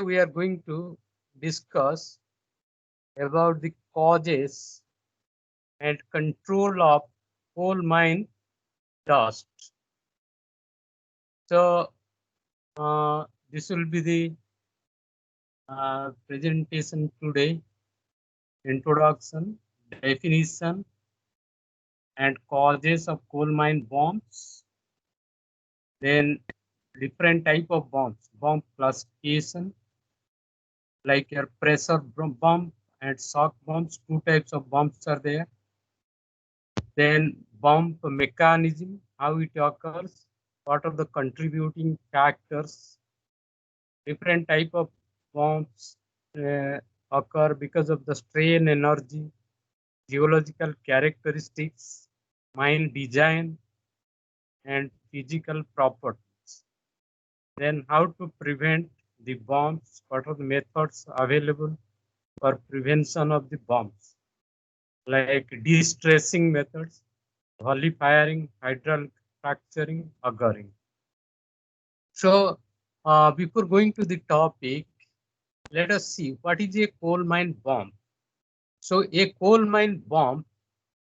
we are going to discuss about the causes and control of coal mine dust. So this will be the presentation today. Introduction, definition, and causes of coal mine bombs. Then different type of bombs, bomb classification, like your pressure bomb and shock bombs. Two types of bombs are there. Then bomb mechanism, how it occurs, what are the contributing factors. Different type of bombs occur because of the strain energy, geological characteristics, mine design, and physical properties. Then how to prevent the bombs, what are the methods available for prevention of the bombs, like de-stressing methods, volley firing, hydraulic fracturing, auguring. So before going to the topic, let us see what is a coal mine bomb. So a coal mine bomb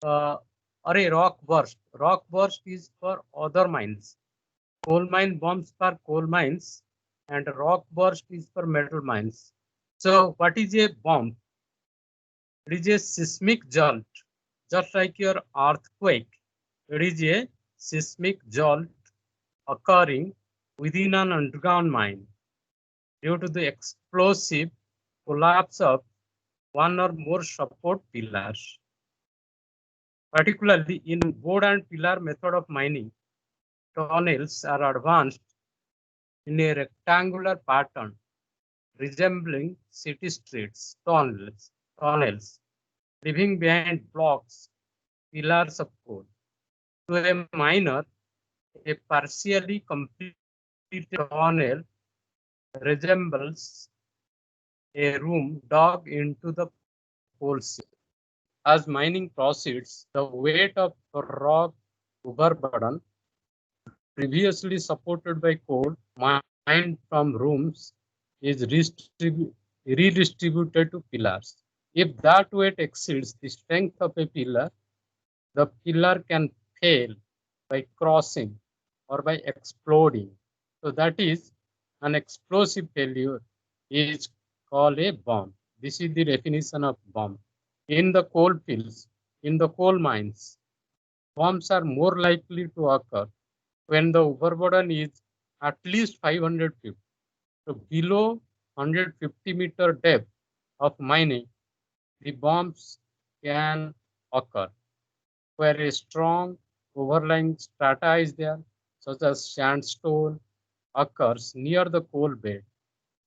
or a rock burst. Rock burst is for other mines. Coal mine bombs for coal mines and rock burst is for metal mines. So what is a bomb? It is a seismic jolt, just like your earthquake. It is a seismic jolt occurring within an underground mine due to the explosive collapse of one or more support pillars. Particularly in board and pillar method of mining, tunnels are advanced in a rectangular pattern resembling city streets, tunnels, leaving behind blocks, pillars of coal. To a miner, a partially completed tunnel resembles a room dug into the coal seam. As mining proceeds, the weight of rock overburden previously supported by coal mined from rooms is redistributed to pillars. If that weight exceeds the strength of a pillar, the pillar can fail by crossing or by exploding. So that is an explosive failure is called a bomb. This is the definition of bomb. In the coal fields, in the coal mines, bombs are more likely to occur when the overburden is at least 500 feet. So below 150-meter depth of mining, the bombs can occur where a strong overlying strata is there, such as sandstone, occurs near the coal bed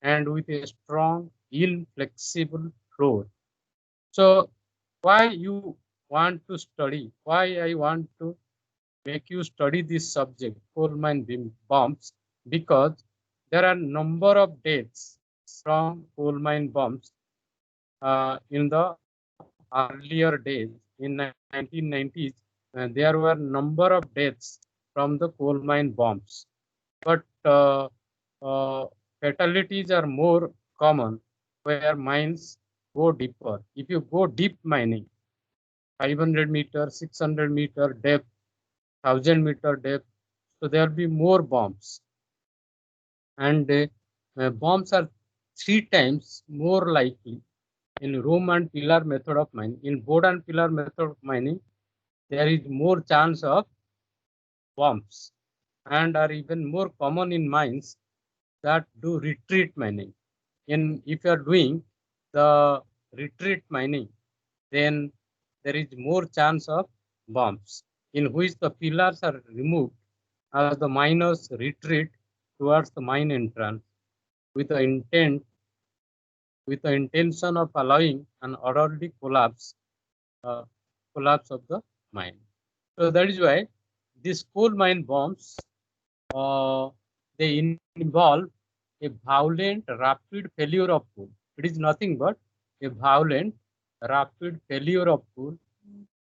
and with a strong, inflexible floor. So why you want to study, why I want to make you study this subject, coal mine bombs, because there are number of deaths from coal mine bombs in the earlier days. In 1990s, there were number of deaths from the coal mine bombs. But fatalities are more common where mines go deeper. If you go deep mining, 500 meter, 600 meter depth, 1000-meter depth, so there will be more bombs. And bombs are 3 times more likely in room and pillar method of mining. In board and pillar method of mining, there is more chance of bombs and are even more common in mines that do retreat mining. If you are doing the retreat mining, then there is more chance of bombs in which the pillars are removed as the miners retreat towards the mine entrance with the intention of allowing an orderly uh, collapse of the mine. So that is why these coal mine bombs they involve a violent, rapid failure of coal. It is nothing but a violent, rapid failure of coal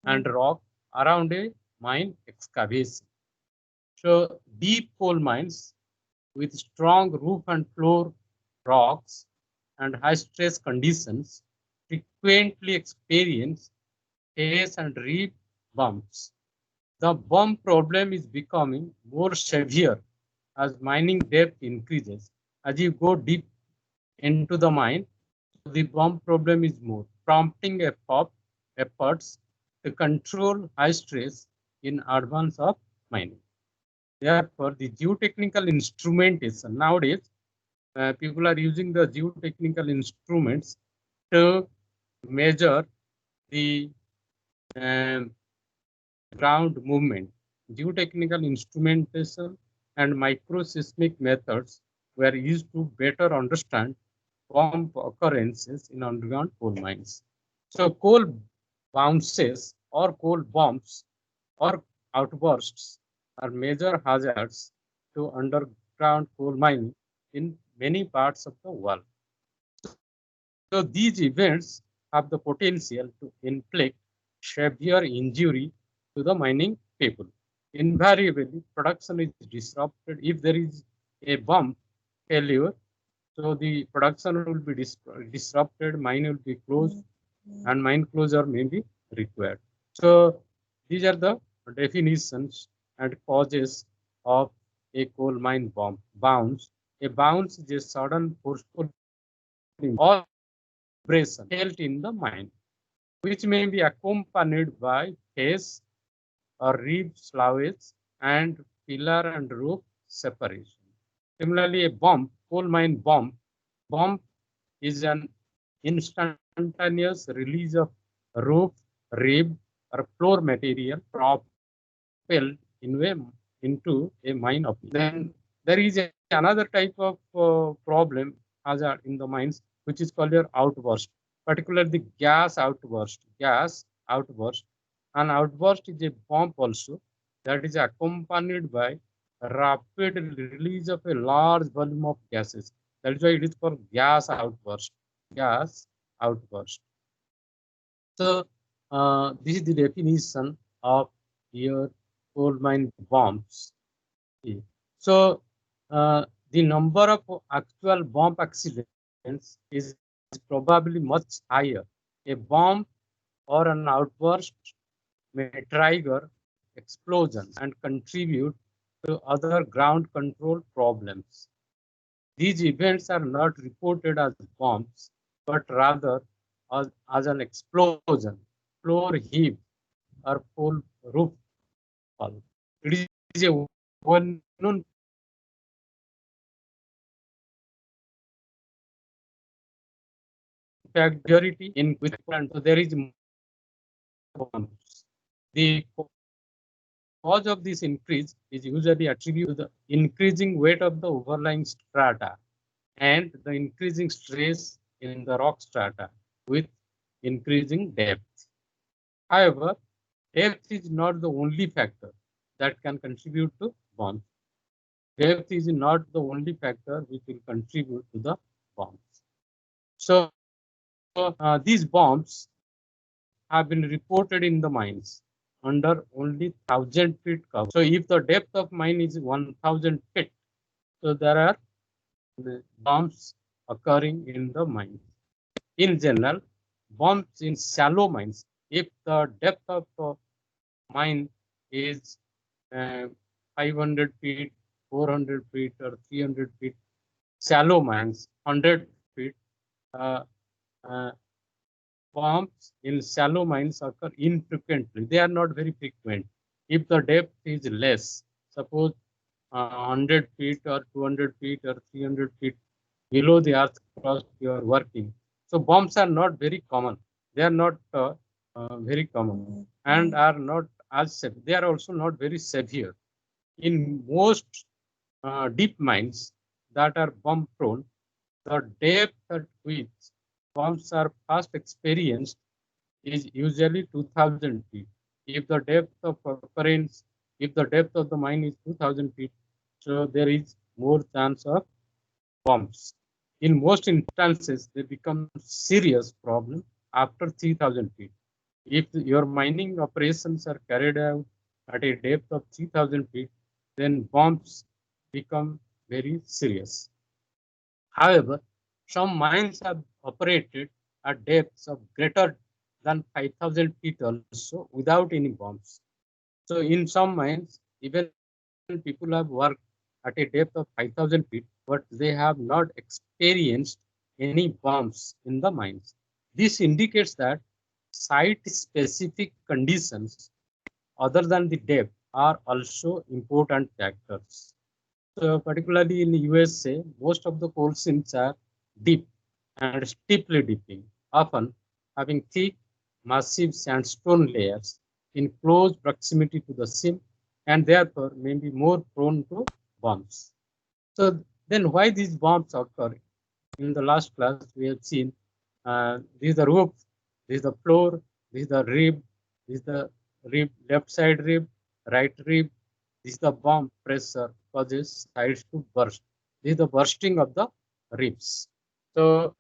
and rock around a mine excavation. So deep coal mines with strong roof and floor rocks and high stress conditions frequently experience face and rib bumps. The bump problem is becoming more severe as mining depth increases. As you go deep into the mine, the bump problem is more, prompting efforts to control high stress in advance of mining. Therefore, the geotechnical instrumentation nowadays, people are using the geotechnical instruments to measure the um, ground movement. Geotechnical instrumentation and microseismic methods were used to better understand bump occurrences in underground coal mines. So coal bounces or coal bumps or outbursts are major hazards to underground coal mining in many parts of the world. So these events have the potential to inflict severe injury to the mining people. Invariably, production is disrupted if there is a bump failure. So the production will be disrupted, mine will be closed, and mine closure may be required. So these are the definitions and causes of a coal mine bounce. A bounce is a sudden forceful or vibration felt in the mine, which may be accompanied by face or rib sloughage and pillar and roof separation. Similarly, a coal mine bump is an instantaneous release of roof, rib, or floor material propelled into a mine opening. Then there is another type of problem hazard in the mines, which is called your outburst, particularly the gas outburst. An outburst is a bump also that is accompanied by rapid release of a large volume of gases. That is why it is called gas outburst. Gas outburst. So this is the definition of your coal mine bombs. So the number of actual bomb accidents is probably much higher. A bomb or an outburst may trigger explosion and contribute to other ground control problems. These events are not reported as bombs, but rather as an explosion, floor heave, or full roof fall. It is a well-known majority in with and so there is bombs. The cause of this increase is usually attributed to the increasing weight of the overlying strata and the increasing stress in the rock strata with increasing depth. However, depth is not the only factor that can contribute to bombs. Depth is not the only factor which will contribute to the bombs. So these bombs have been reported in the mines under only 1,000 feet cover. So if the depth of mine is 1,000 feet, so there are bombs occurring in the mine. In general, bombs in shallow mines, if the depth of the mine is 500 feet, 400 feet, or 300 feet, shallow mines, 100 feet, bombs in shallow mines occur infrequently. They are not very frequent. If the depth is less, suppose 100 feet or 200 feet or 300 feet below the earth crust you are working. So bombs are not very common. They are not very common and are not as severe. They are also not very severe. In most deep mines that are bomb prone, the depth at which bombs are first experienced is usually 2,000 feet. If the depth of occurrence, if the depth of the mine is 2,000 feet, so there is more chance of bombs. In most instances, they become serious problem after 3,000 feet. If your mining operations are carried out at a depth of 3,000 feet, then bombs become very serious. However, Some mines have operated at depths of greater than 5,000 feet also without any bombs. So in some mines, even people have worked at a depth of 5,000 feet, but they have not experienced any bombs in the mines. This indicates that site-specific conditions other than the depth are also important factors. So particularly in the USA, most of the coal seams are deep and steeply dipping, often having thick, massive sandstone layers in close proximity to the seam and therefore may be more prone to bombs. So then why these bombs occur? In the last class, we have seen this is the roof, this is the floor, this is the rib, this is the rib, left side rib, right rib. This is the bomb pressure causes sides to burst. This is the bursting of the ribs. So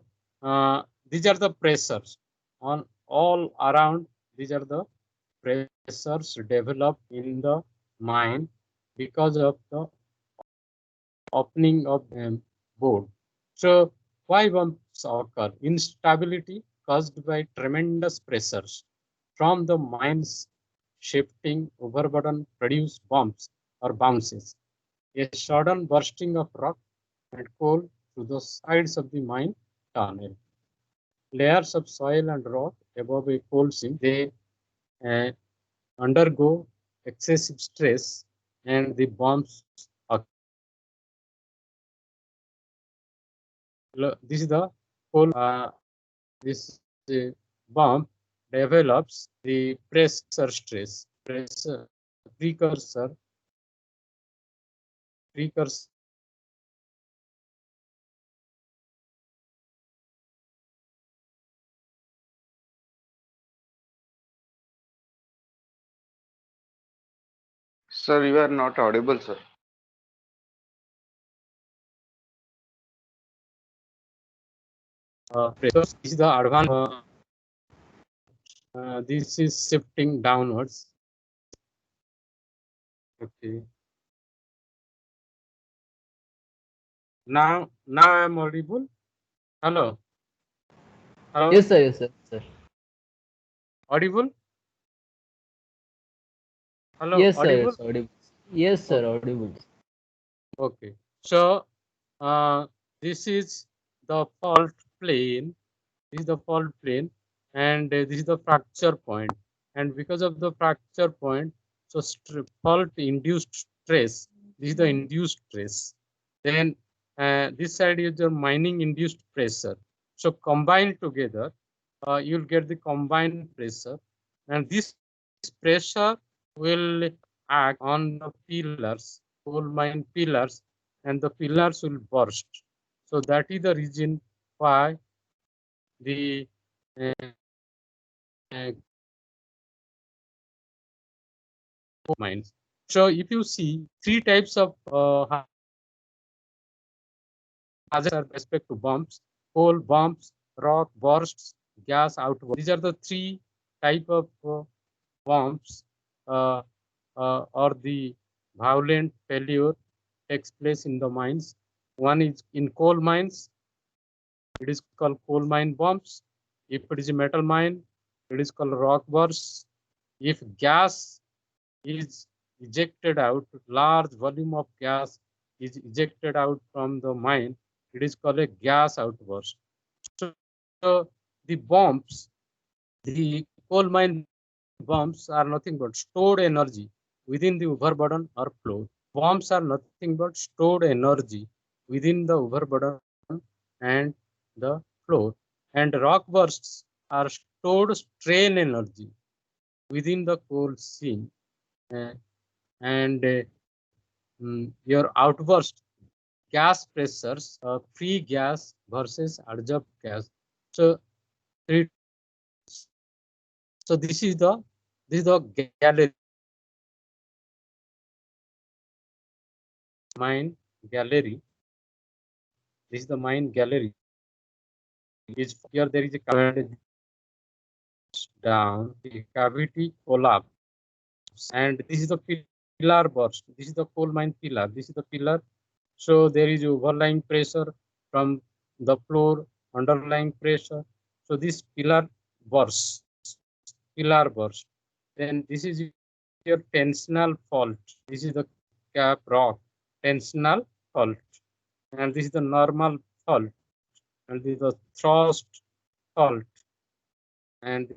these are the pressures on all around. These are the pressures developed in the mine because of the opening of board. So why bumps occur? Instability caused by tremendous pressures from the mine's shifting overburden produce bumps or bounces. A sudden bursting of rock and coal through the sides of the mine tunnel. Layers of soil and rock above a coal seam, they uh, undergo excessive stress and the bumps occur. This is the coal. This bump develops the pressure stress, precursor. Sir, you are not audible, sir. Pressure. This is the advanced. This is shifting downwards. Okay. Now I am audible. Hello. Hello. Yes, sir. Yes, sir. Sir. Audible. Hello. Yes, sir. Audible. Yes, audible. Yes, sir. Okay. Audible. Okay. So this is the fault plane. This is the fault plane, and this is the fracture point. And because of the fracture point, so fault induced stress. This is the induced stress. Then this side is your mining induced pressure. So combined together, you'll get the combined pressure, and this pressure will act on the pillars, coal mine pillars, and the pillars will burst. So that is the reason why the uh, uh, mines. So if you see three types of hazards with respect to bumps, coal bumps, rock bursts, gas outbursts. These are the three type of bumps uh, or the violent failure takes place in the mines. One is in coal mines. It is called coal mine bumps. If it is a metal mine, it is called rock bursts. If gas is ejected out, large volume of gas is ejected out from the mine, it is called a gas outburst. So the bombs, the coal mine bombs are nothing but stored energy within the overburden or floor. Bombs are nothing but stored energy within the overburden and the floor. And rock bursts are stored strain energy within the coal seam. Uh, and your outburst gas pressures, free gas versus adsorbed gas. So, so this is the gallery mine gallery. This is the mine gallery. Is here there is a cavity down, the cavity collapse, and this is the pillar burst. This is the coal mine pillar. This is the pillar. So there is overlying pressure from the floor, underlying pressure. So this pillar bursts. Then this is your tensional fault. This is the cap rock, tensional fault. And this is the normal fault. And this is the thrust fault. And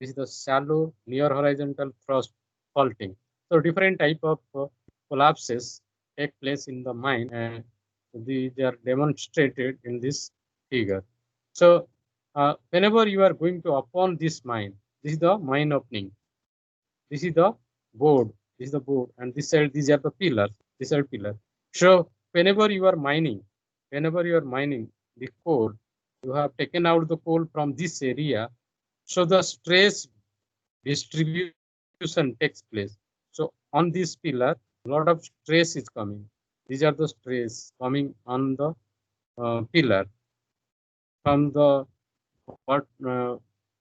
this is the shallow near horizontal thrust faulting. So different type of collapses take place in the mine, and these are demonstrated in this figure. So whenever you are going to upon this mine, this is the mine opening. This is the board. This is the board, and this side these are the pillars. This are pillar. So whenever you are mining the coal, you have taken out the coal from this area. So the stress distribution takes place. So on this pillar, a lot of stress is coming. These are the stress coming on the pillar from the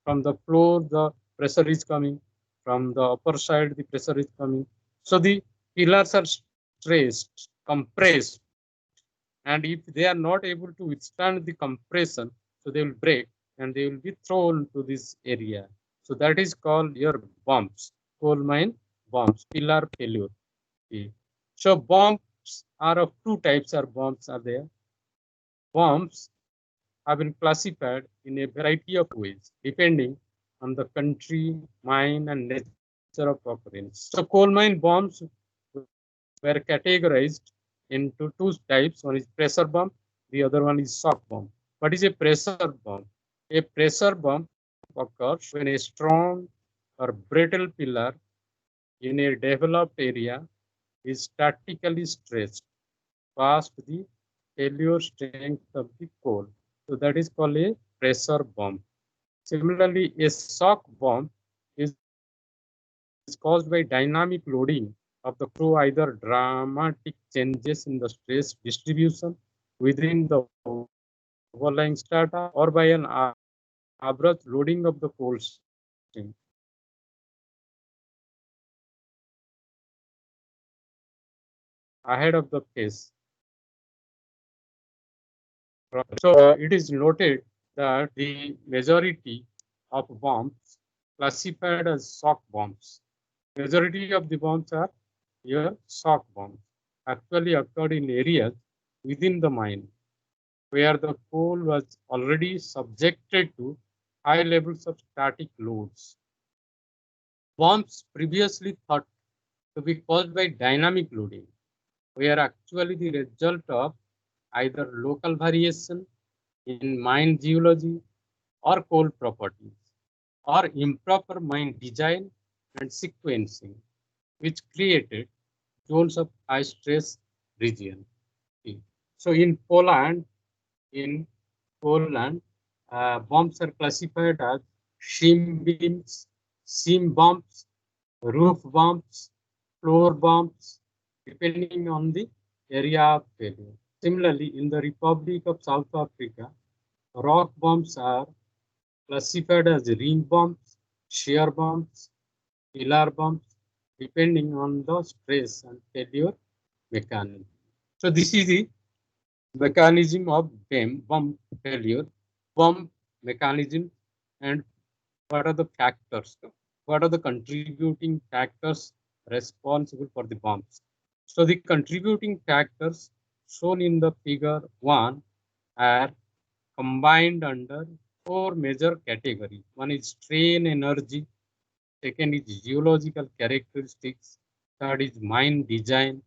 from the floor. The pressure is coming from the upper side. The pressure is coming. So the pillars are stressed, compressed, and if they are not able to withstand the compression, so they will break and they will be thrown to this area. So that is called your bumps, coal mine bumps, pillar failure. Okay. So bumps are of two types. Are bumps are there. Bumps have been classified in a variety of ways, depending on the country, mine, and nature of occurrence. So coal mine bumps were categorized into two types. One is pressure bump, the other one is shock bump. What is a pressure bump? A pressure bump occurs when a strong or brittle pillar in a developed area is statically stretched past the failure strength of the coal. So that is called a pressure bump. Similarly, a shock bump is caused by dynamic loading of the flow, either dramatic changes in the stress distribution within the overlying strata or by an abrupt loading of the coal stream. Ahead of the phase. So it is noted that the majority of bombs classified as shock bombs. Majority of the bombs are your shock bombs, actually occurred in areas within the mine where the coal was already subjected to high levels of static loads. Bombs previously thought to be caused by dynamic loading were actually the result of either local variation in mine geology or coal properties, or improper mine design and sequencing, which created zones of high stress region. So in Poland, bombs are classified as seam beams, seam bombs, roof bombs, floor bombs, depending on the area of failure. Similarly, in the Republic of South Africa, rock bombs are classified as ring bombs, shear bombs, pillar bombs, depending on the stress and failure mechanism. So this is the mechanism of bomb failure, bomb mechanism, and what are the factors? What are the contributing factors responsible for the bombs? So the contributing factors shown in the figure 1 are combined under four major categories. One is strain energy, second is geological characteristics, third is mine design,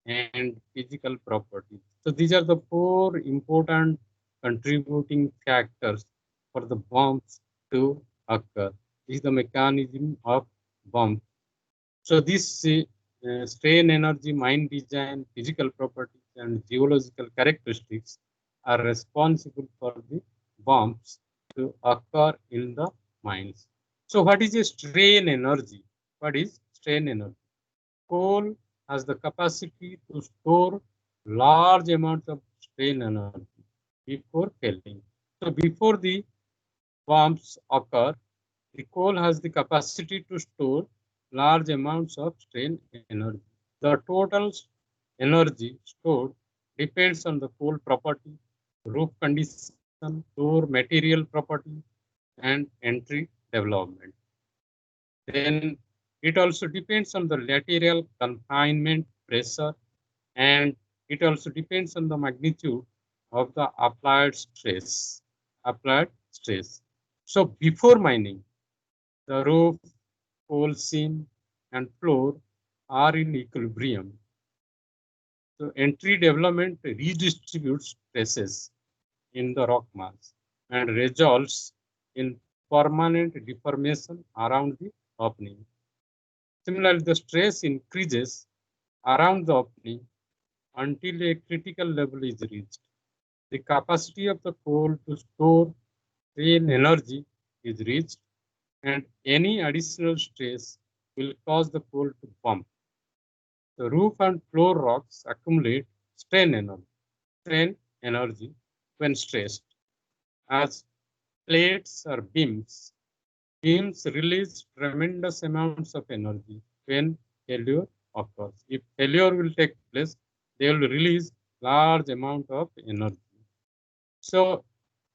and physical properties. So these are the four important contributing factors for the bombs to occur. This is the mechanism of bomb. So this strain energy, mine design, physical properties, and geological characteristics are responsible for the bombs to occur in the mines. So what is a strain energy? What is strain energy? Coal has the capacity to store large amounts of strain energy before failing. So before the bombs occur, the coal has the capacity to store large amounts of strain energy. The total energy stored depends on the coal property, roof condition, floor material property, and entry development. Then it also depends on the lateral confinement pressure, and it also depends on the magnitude of the applied stress. So before mining, the roof, coal seam, and floor are in equilibrium. So entry development redistributes stresses in the rock mass and results in permanent deformation around the opening. Similarly, the stress increases around the opening until a critical level is reached. The capacity of the coal to store strain energy is reached, and any additional stress will cause the coal to bump. The roof and floor rocks accumulate strain energy when stressed. As plates or beams release tremendous amounts of energy when failure occurs. If failure will take place, they will release large amount of energy. So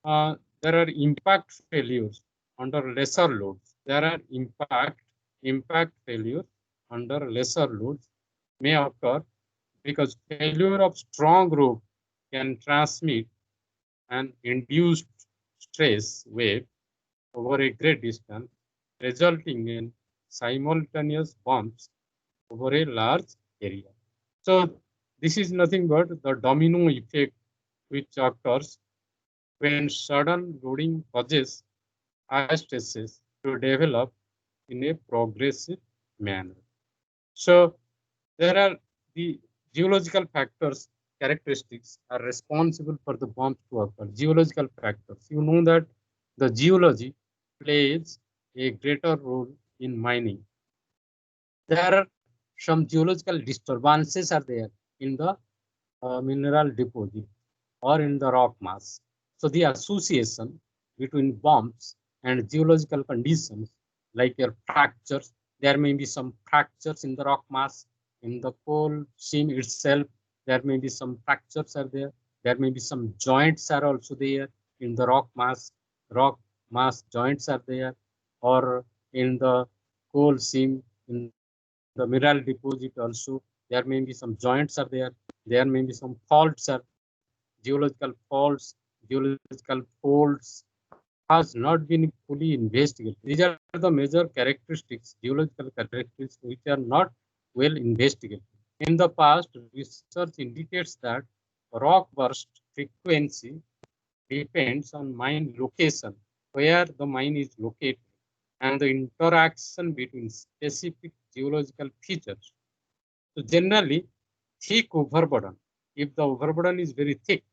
there are impact failures under lesser loads. There are impact failures under lesser loads may occur because failure of strong roof can transmit an induced stress wave over a great distance, resulting in simultaneous bumps over a large area. So this is nothing but the domino effect which occurs when sudden loading causes high stresses to develop in a progressive manner. So there are the geological factors, characteristics are responsible for the bumps to occur. Geological factors. You know that the geology plays a greater role in mining. There are some geological disturbances are there in the mineral deposit or in the rock mass. So the association between bumps and geological conditions like your fractures, there may be some fractures in the rock mass, in the coal seam itself, there may be some fractures are there. There may be some joints are also there in the rock mass joints are there, or in the coal seam, in the mineral deposit also, there may be some joints are there. There may be some faults are geological faults, geological faults has not been fully investigated. These are the major characteristics, geological characteristics, which are not well investigated. In the past, research indicates that rock burst frequency depends on mine location, where the mine is located, and the interaction between specific geological features. So generally, thick overburden, if the overburden is very thick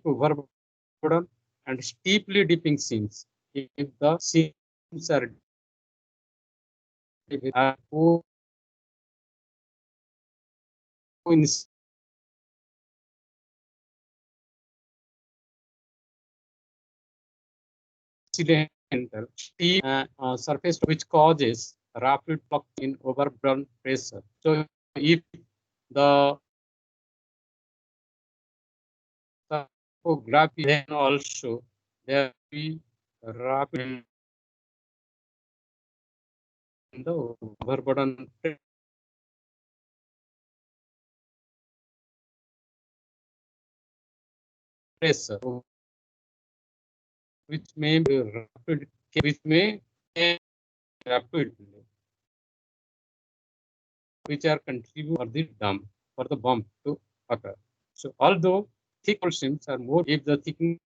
overburden and steeply dipping seams, if the seams are coincidental, steep surface which causes rapid flux in overburden pressure. So if the topography, then also there will be rapid in the overburden pressure, which may be rapid, which may rapidly, which are contribute for the bump to occur. So although thick seams are more, if the thickness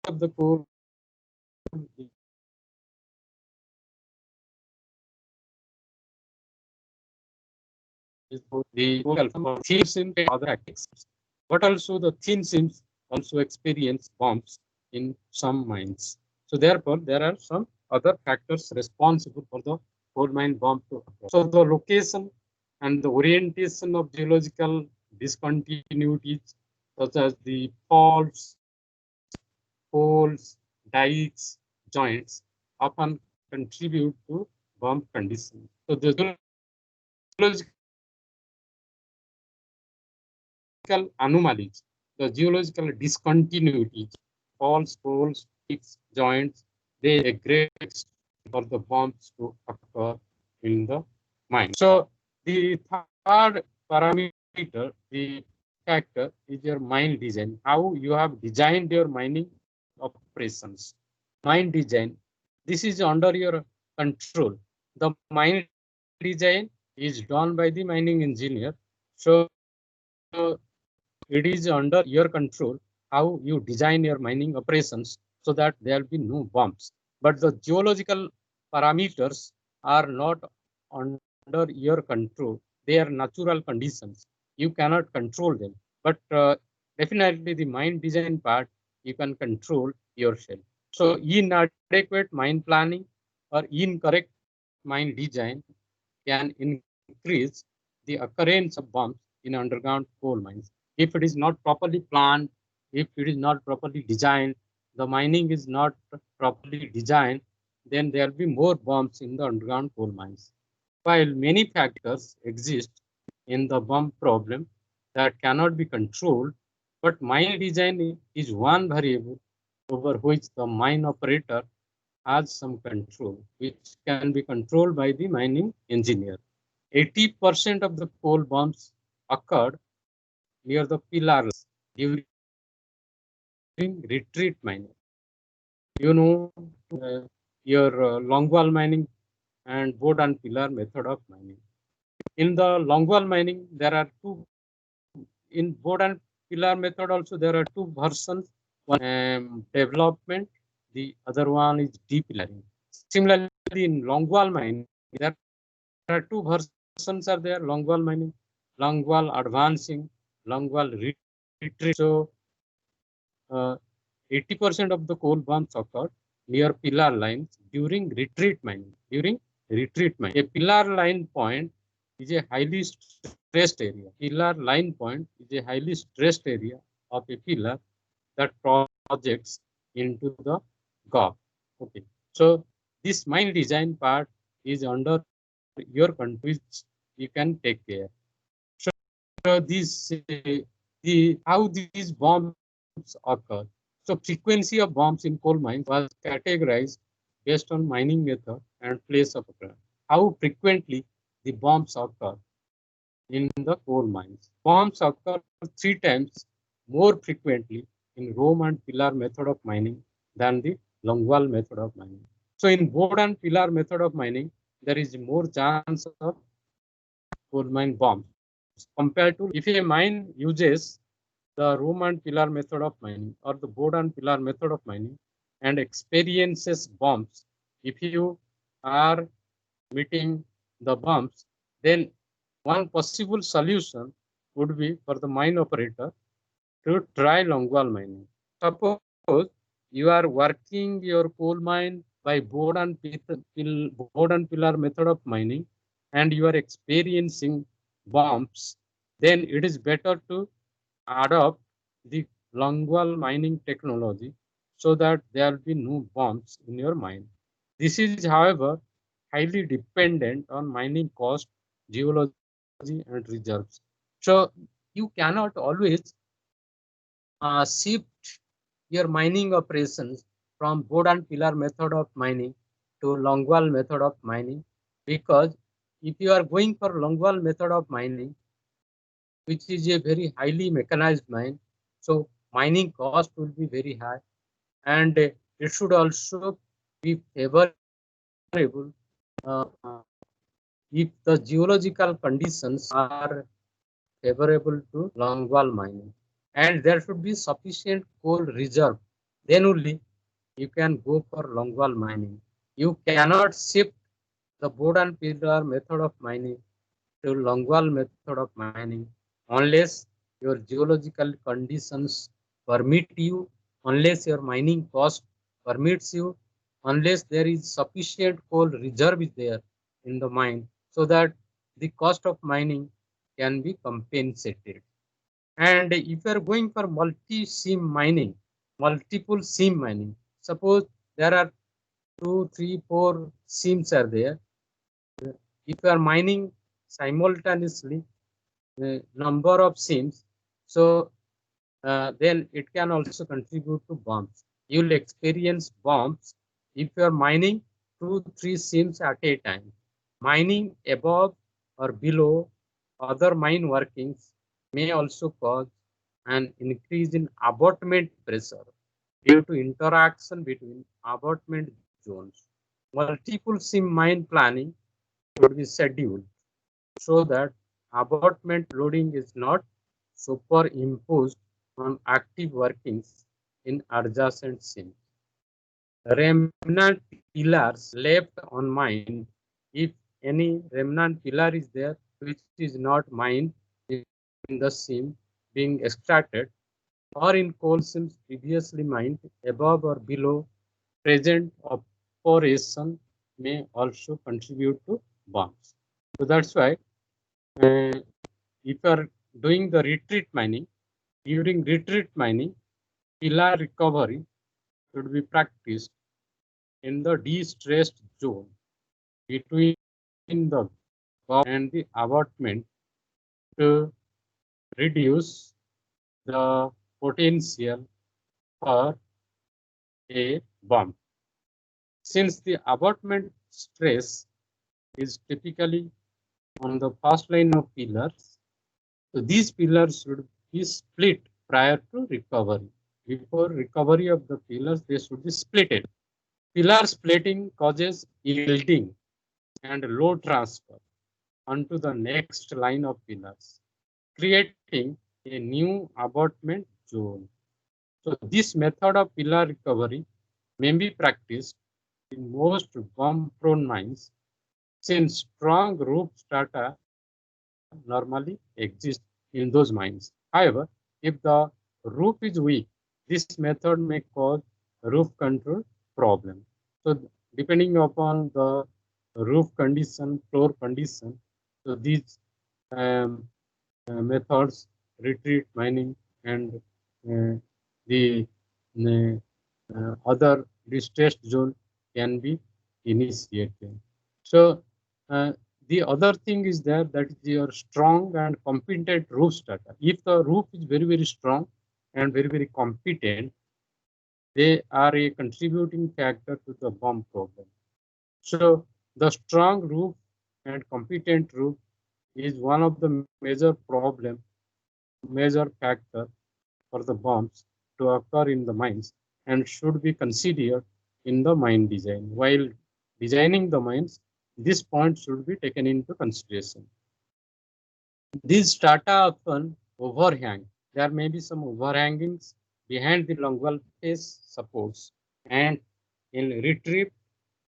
of the core is both the thin seam and other activities, but also the thin seams also experience bumps in some mines. So therefore, there are some other factors responsible for the coal mine bump to occur. So the location and the orientation of geological discontinuities, such as the faults, holes, dikes, joints often contribute to bump conditions. So the geological anomalies, the geological discontinuities, faults, holes, peaks, joints, they a great for the bumps to occur in the mine. So the third parameter, the factor, is your mine design. How you have designed your mining operations. Mine design. This is under your control. The mine design is done by the mining engineer. So it is under your control how you design your mining operations so that there will be no bumps. But the geological parameters are not under your control. They are natural conditions. You cannot control them. But definitely the mine design part, you can control yourself. So inadequate mine planning or incorrect mine design can increase the occurrence of bumps in underground coal mines. If it is not properly planned, if it is not properly designed, the mining is not properly designed, then there will be more bumps in the underground coal mines. While many factors exist in the bump problem that cannot be controlled, but mine design is one variable over which the mine operator has some control, which can be controlled by the mining engineer. 80% of the coal bumps occurred near the pillars during retreat mining. You know, your longwall mining and board and pillar method of mining. In the longwall mining, there are two. In board and pillar method also, there are two versions. One development, the other one is depillaring. Similarly, in longwall mining, there are two versions are there: longwall mining, longwall advancing, longwall retreat. So 80% of the coal bumps occurred near pillar lines during retreat mining. A pillar line point is a highly stressed area. Pillar line point is a highly stressed area of a pillar that projects into the gap. Okay, so this mine design part is under your country, you can take care. So these how these bombs occur. So frequency of bombs in coal mines was categorized based on mining method and place of occurrence. How frequently the bombs occur in the coal mines. Bombs occur 3 times more frequently in Rome and pillar method of mining than the longwall method of mining. So in board and pillar method of mining, there is more chance of coal mine bombs compared to if a mine uses the room and pillar method of mining or the board and pillar method of mining and experiences bumps. If you are meeting the bumps, then one possible solution would be for the mine operator to try longwall mining. Suppose you are working your coal mine by board and pillar method of mining and you are experiencing bumps, then it is better to adopt the longwall mining technology so that there will be no bumps in your mine. This is, however, highly dependent on mining cost, geology, and reserves. So you cannot always shift your mining operations from board and pillar method of mining to longwall method of mining, because if you are going for longwall method of mining, which is a very highly mechanized mine, so mining cost will be very high, and it should also be favorable if the geological conditions are favorable to longwall mining, and there should be sufficient coal reserve. Then only you can go for longwall mining. You cannot shift the board and pillar method of mining to longwall method of mining unless your geological conditions permit you, unless your mining cost permits you, unless there is sufficient coal reserve is there in the mine so that the cost of mining can be compensated. And if you are going for multi-seam mining, multiple seam mining, suppose there are 2, 3, 4 seams are there. If you are mining simultaneously the number of seams, so then it can also contribute to bumps. You'll experience bumps if you are mining 2, 3 seams at a time. Mining above or below other mine workings may also cause an increase in abutment pressure due to interaction between abutment zones. Multiple seam mine planning should be scheduled so that abutment loading is not superimposed on active workings in adjacent seams. Remnant pillars left on mine, if any remnant pillar is there which is not mined in the seam being extracted, or in coal seams previously mined above or below present operation may also contribute to bumps. So that's why if you are doing the retreat mining, during retreat mining, pillar recovery should be practiced in the de-stressed zone between the gulf and the abutment to reduce the potential for a bump. Since the abutment stress is typically on the first line of pillars, so these pillars should be split prior to recovery. Before recovery of the pillars, they should be splitted. Pillar splitting causes yielding and load transfer onto the next line of pillars, creating a new abutment zone. So this method of pillar recovery may be practiced in most bomb-prone mines since strong roof strata normally exist in those mines. However, if the roof is weak, this method may cause roof control problem. So depending upon the roof condition, floor condition, so these methods, retreat mining and the other distressed zone can be initiated. So the other thing is there that your strong and competent roof strata. If the roof is very, very strong and very, very competent, they are a contributing factor to the bomb problem. So the strong roof and competent roof is one of the major factor for the bombs to occur in the mines and should be considered in the mine design. While designing the mines, this point should be taken into consideration. These strata often overhang. There may be some overhangings behind the longwall face supports and in retrieve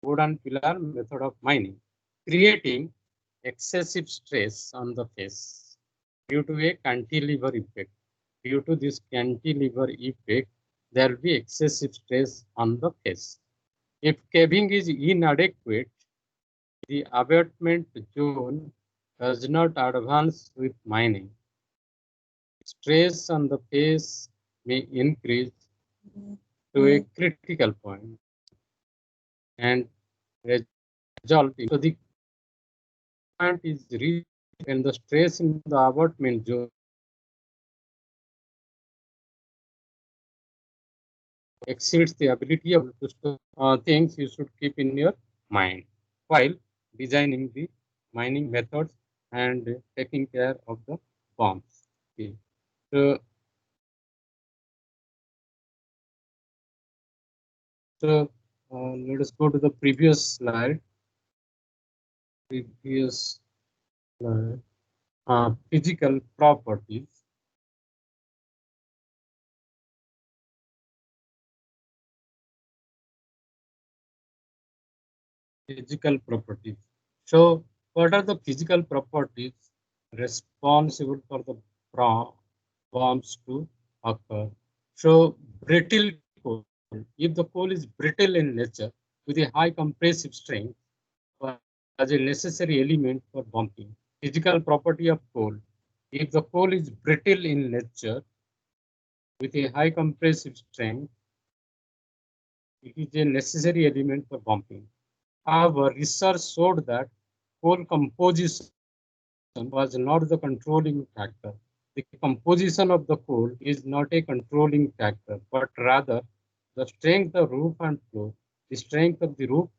wooden pillar method of mining, creating excessive stress on the face due to a cantilever effect. Due to this cantilever effect, there will be excessive stress on the face. If caving is inadequate, the abutment zone does not advance with mining. Stress on the face may increase to a critical point and result in the point is reached and the stress in the abutment zone exceeds the ability of things you should keep in your mind while designing the mining methods and taking care of the bombs. Okay. So let us go to the previous slide. Physical properties. Physical properties. So what are the physical properties responsible for the bombs to occur? So brittle coal. If the coal is brittle in nature with a high compressive strength as a necessary element for bumping. Physical property of coal. If the coal is brittle in nature with a high compressive strength It is a necessary element for bumping. However, research showed that coal composition was not the controlling factor. The composition of the coal is not a controlling factor, but rather the strength of roof and floor. The strength of the roof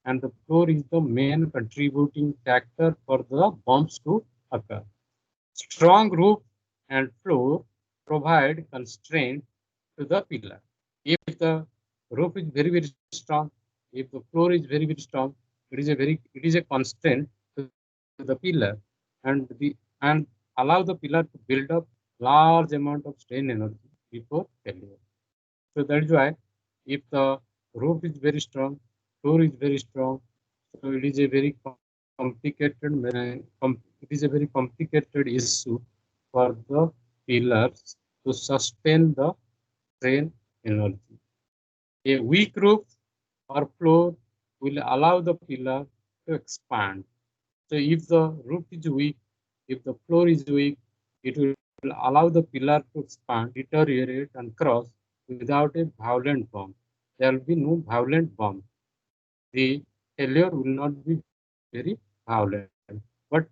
and the floor is the main contributing factor for the bumps to occur. Strong roof and floor provide constraint to the pillar. If the roof is very strong, if the floor is very strong, it is a constraint to the pillar and allow the pillar to build up large amount of strain energy before failure. So that is why if the roof is very strong, floor is very strong, so it is a very complicated issue for the pillars to sustain the strain energy. A weak roof or floor will allow the pillar to expand. So if the roof is weak, if the floor is weak, it will allow the pillar to expand, deteriorate, and cross without a violent bump. There will be no violent bump. The failure will not be very violent. But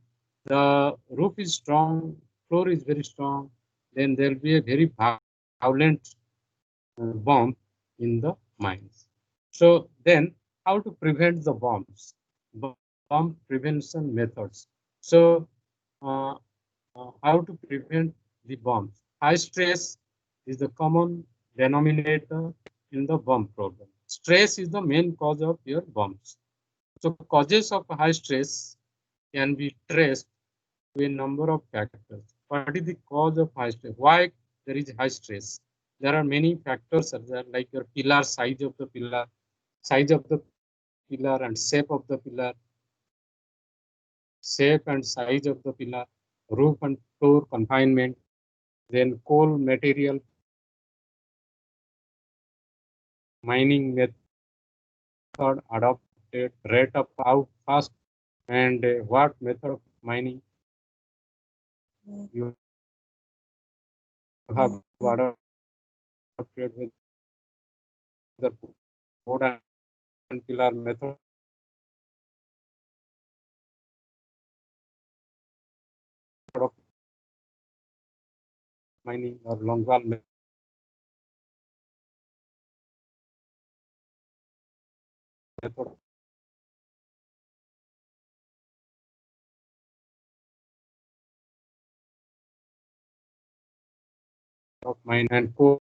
the roof is strong, floor is very strong, then there will be a very violent bump in the mines. So then how to prevent the bumps? Bump prevention methods. So how to prevent the bumps? High stress is the common denominator in the bump problem. Stress is the main cause of your bumps. So causes of high stress can be traced to a number of factors. What is the cause of high stress? Why there is high stress? There are many factors like your pillar, size of the pillar and shape of the pillar, shape and size of the pillar, roof and floor confinement, then coal material, mining method adopted, rate of how fast, and what method of mining you have adopted with the board and pillar method of mining or longwall method of mine and coal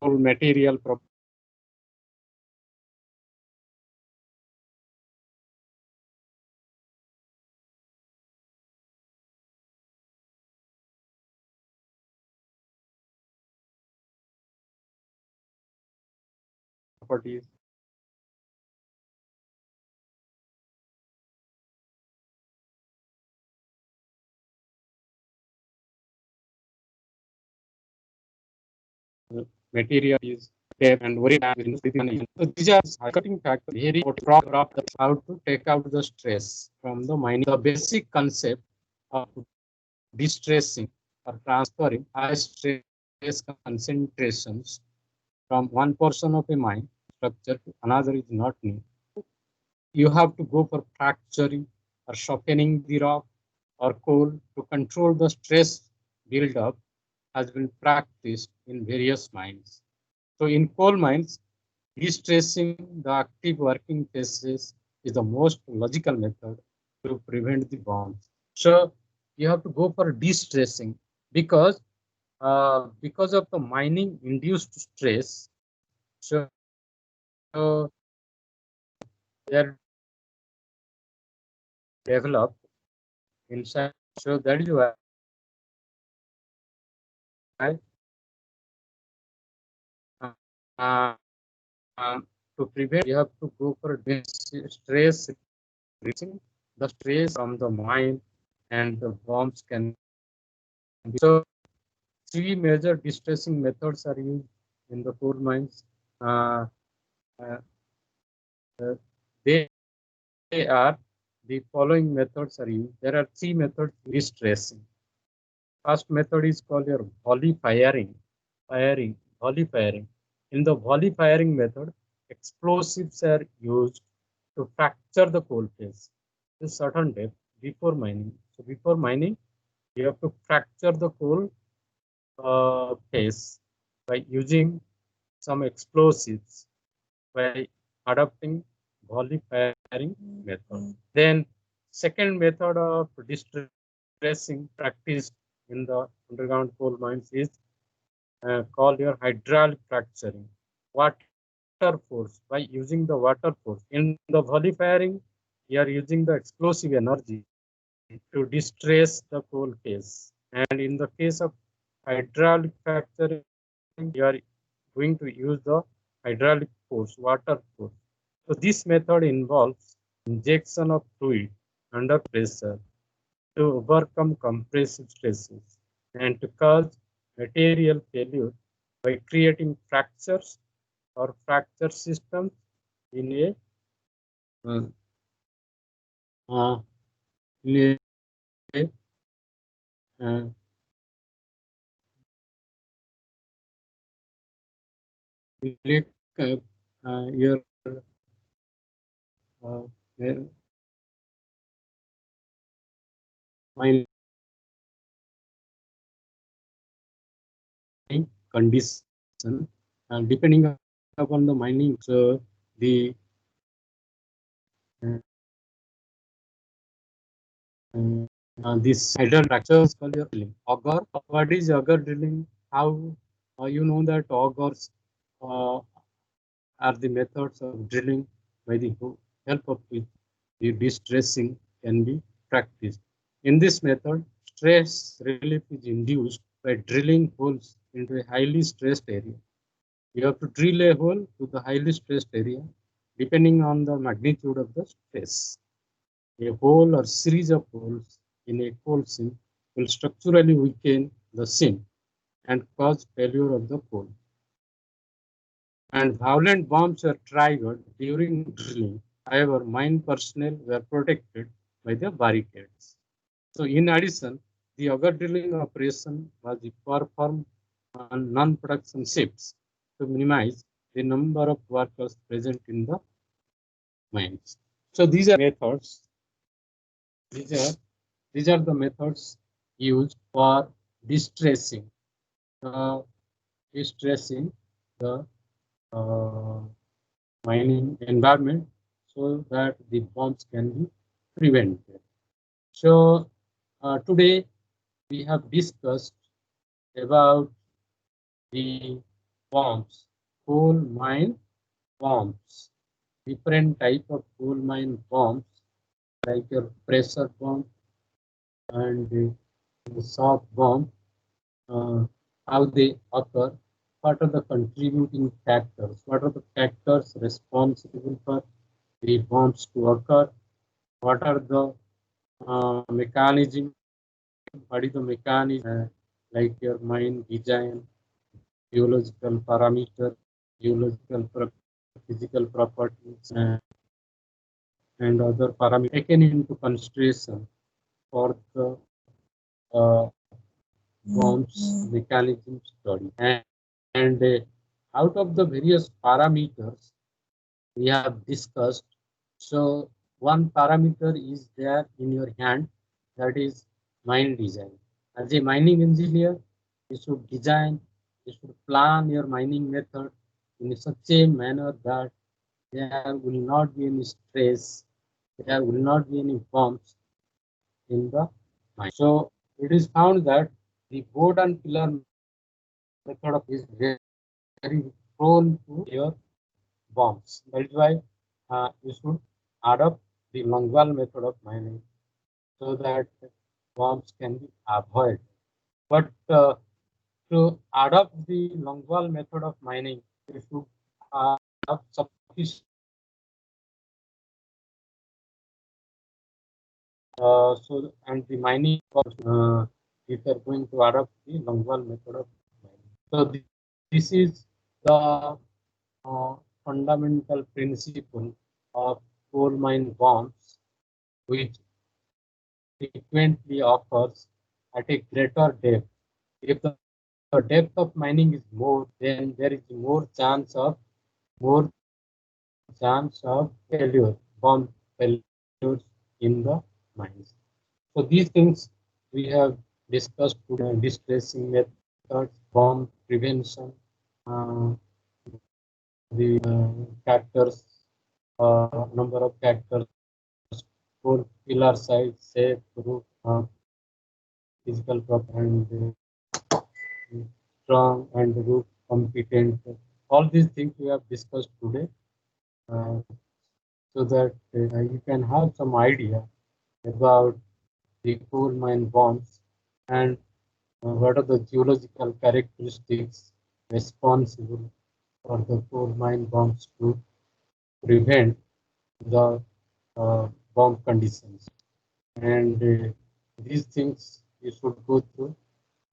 material properties. Material is tape and very so these are cutting factors very important how to take out the stress from the mining. The basic concept of distressing or transferring high stress concentrations from one portion of a mine structure to another is not new. You have to go for fracturing or softening the rock or coal to control the stress build-up has been practiced in various mines. So in coal mines, de-stressing the active working phases is the most logical method to prevent the bombs. So you have to go for de-stressing because of the mining induced stress. So they are developed inside. So that is why uh, uh, to prevent, you have to go for stress reaching the stress from the mine and the bombs can be. So three major distressing methods are used in the coal mines, uh, uh, uh, they are the following methods are used. There are three methods of distressing. First method is called your volley firing. Volley firing. In the volley firing method, explosives are used to fracture the coal face to certain depth before mining. So before mining, you have to fracture the coal face by using some explosives by adopting volley firing method. Then second method of distressing practiced in the underground coal mines is called your hydraulic fracturing. Water force, by using the water force. In the volley firing, you are using the explosive energy to distress the coal face. And in the case of hydraulic fracturing, you are going to use the hydraulic force, water force. So this method involves injection of fluid under pressure to overcome compressive stresses and to cause material failure by creating fractures or fracture systems in a uh, uh, in a uh, your uh, mining condition, depending upon the mining. So the this hydral fracture is called your drilling. Auger. What is auger drilling? How you know that augers are the methods of drilling by the help of which the distressing can be practiced. In this method, stress relief is induced by drilling holes into a highly stressed area. You have to drill a hole to the highly stressed area depending on the magnitude of the stress. A hole or series of holes in a coal seam will structurally weaken the seam and cause failure of the coal. And violent bombs were triggered during drilling. However, mine personnel were protected by the barricades. So in addition, the auger drilling operation was performed on non-production shifts to minimize the number of workers present in the mines. So these are methods. These are the methods used for distressing, distressing the mining environment so that the bombs can be prevented. So today we have discussed about the bombs, coal mine bombs, different type of coal mine bombs like your pressure bomb and the soft bomb, how they occur, what are the contributing factors, what are the factors responsible for the bombs to occur, what are the mechanism, what is the mechanism like your mine design, geological parameter, geological physical properties, and other parameters taken into consideration for the bombs mechanism study. And out of the various parameters we have discussed, so one parameter is there in your hand, that is mine design. As a mining engineer, you should design, you should plan your mining method in such a manner that there will not be any stress, there will not be any bumps in the mine. So it is found that the board and pillar method is very prone to your bombs. That is why you should adopt the Longwall method of mining so that bombs can be avoided. But to adopt the Longwall method of mining, you should have sufficient. So and the mining, if you are going to adopt the Longwall method of mining. So this is the fundamental principle of coal mine bombs, which frequently occurs at a greater depth. If the depth of mining is more, then there is more chance of failure, bomb failures in the mines. So these things we have discussed today: distressing methods, bomb prevention, uh, the factors, number of factors, four pillar size, safe, roof, physical proper and strong and roof competent. All these things we have discussed today, so that you can have some idea about the coal mine bombs and what are the geological characteristics responsible for the coal mine bombs to prevent the bomb conditions. And these things you should go through.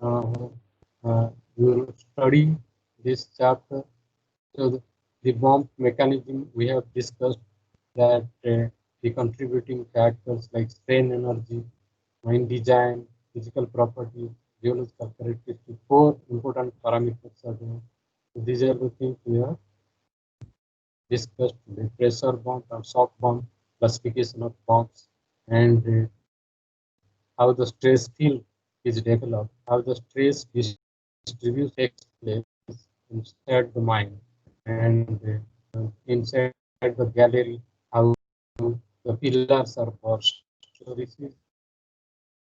Uh, you study this chapter. So the bomb mechanism we have discussed, that the contributing factors like strain energy, mine design, physical properties, geological characteristics, four important parameters are there. So these are the things we have discussed today: pressure bomb or soft bomb, classification of bombs, and how the stress field is developed, how the stress distribution takes place inside the mine, and inside the gallery, how the pillars are burst. So this is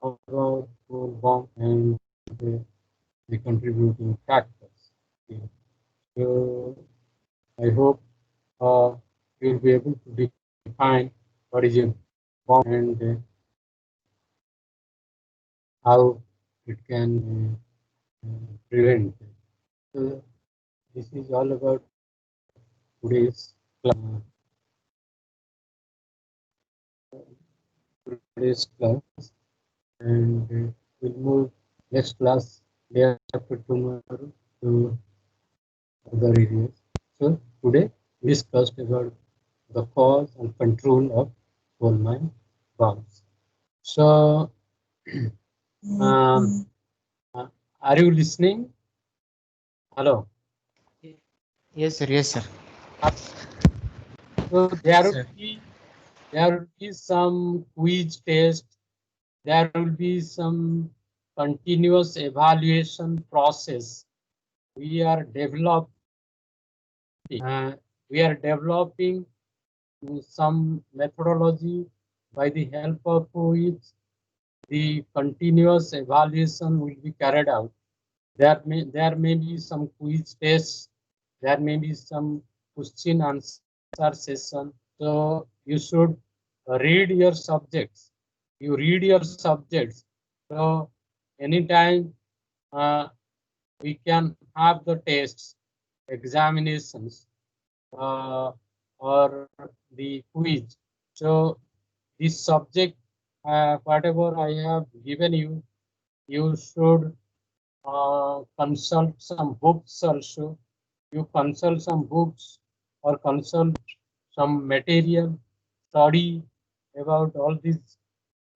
about bomb and the contributing factors. Okay. So I hope you'll be able to define what is a bomb and how it can prevent. So this is all about today's class. And we'll move next class day after tomorrow to other areas. So today we discussed about the cause and control of coal mine bombs. So um, are you listening? Hello. Yes, sir. Yes, sir. So Yes, sir. there will be some quiz test. There will be some continuous evaluation process. We are developing. We are developing some methodology by the help of which the continuous evaluation will be carried out. There may be some quiz tests. There may be some question answer session. So you should read your subjects. You read your subjects. So anytime uh, we can have the tests, examinations, uh, or the quiz. So this subject, whatever I have given you, you should consult some books also. You consult some books or consult some material, study about all these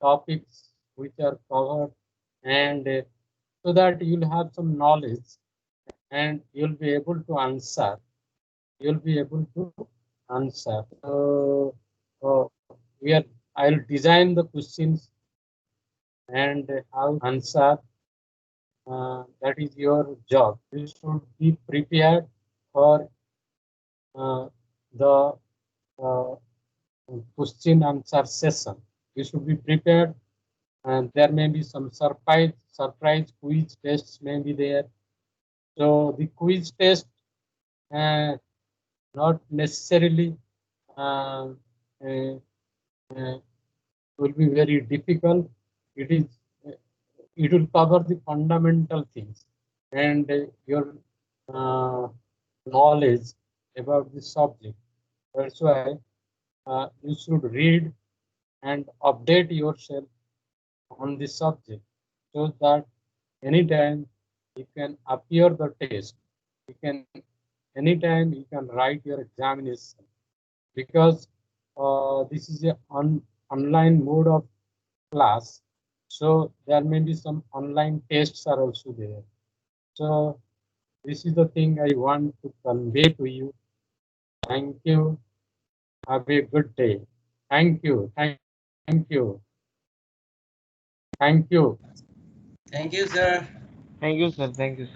topics which are covered, and so that you'll have some knowledge and you'll be able to answer. You'll be able to answer. So we are. I'll design the questions and how answer. That is your job. You should be prepared for uh, the uh, question answer session. You should be prepared, and there may be some surprise quiz tests may be there. So the quiz test uh, not necessarily uh, uh, uh, will be very difficult. It is it will cover the fundamental things and your uh, knowledge about the subject. That's why you should read and update yourself on the subject so that anytime you can appear the test, you can anytime you can write your examination, because this is a online mode of class, so there may be some online tests are also there. So this is the thing I want to convey to you. Thank you. Have a good day. Thank you. Thank you. Thank you. Thank you, sir. Thank you, sir. Thank you.